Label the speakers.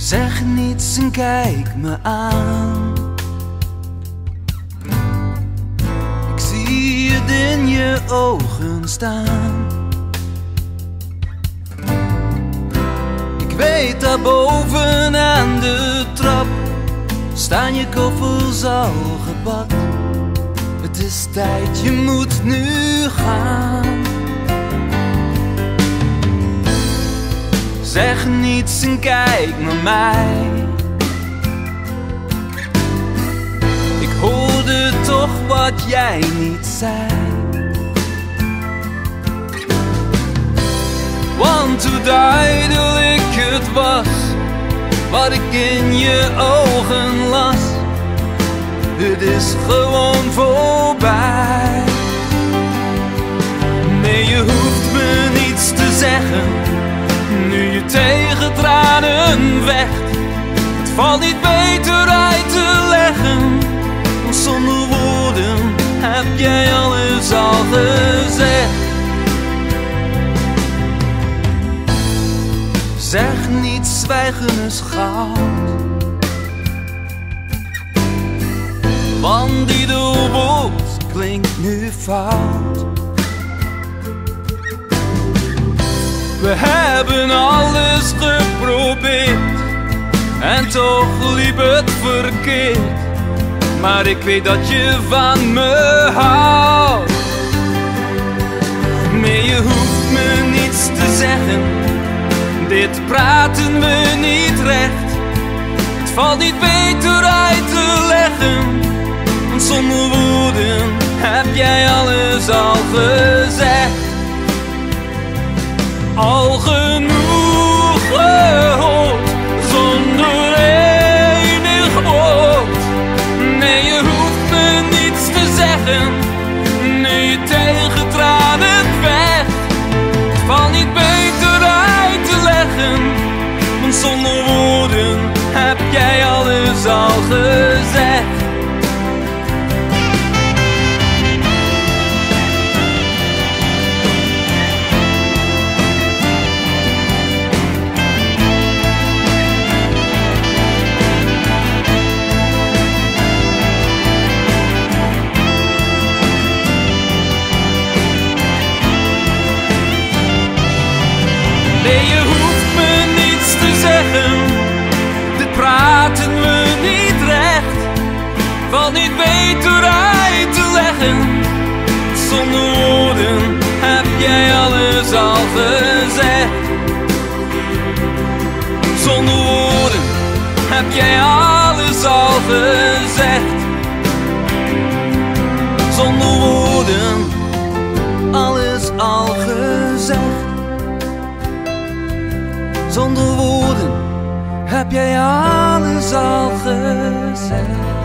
Speaker 1: Zeg niets en kijk me aan. Ik zie het in je ogen staan. Ik weet daar boven aan de trap staan je koffers al gepakt. Het is tijd, je moet nu gaan. Zeg niets en kijk naar mij. Ik hoorde toch wat jij niet zei. Want hoe duidelijk het was wat ik in je ogen las. Het is gewoon voorbij. Nee, je hoeft me niets te zeggen nu je tegen tranen vecht. Het valt niet beter uit te leggen, want zonder woorden heb jij alles al gezegd. Zeg niet, zwijgen is goud, want ieder woord klinkt nu fout. We hebben alles geprobeerd en toch liep het verkeerd. Maar ik weet dat je van me houdt. Nee, je hoeft me niets te zeggen, dit praten we niet recht. Het valt niet beter uit te leggen, want zonder woorden heb jij alles al gezegd. Al genoeg gehoord, zonder enig woord. Nee, je hoeft me niets te zeggen, nu je tegen tranen vecht. Het valt niet beter uit te leggen, want zonder woorden heb jij alles al gezegd. Nee, je hoeft me niets te zeggen, dit praten we niet recht. Valt niet beter uit te leggen, zonder woorden heb jij alles al gezegd. Zonder woorden heb jij alles al gezegd. Zonder woorden alles al gezegd. Zonder woorden heb jij alles al gezegd.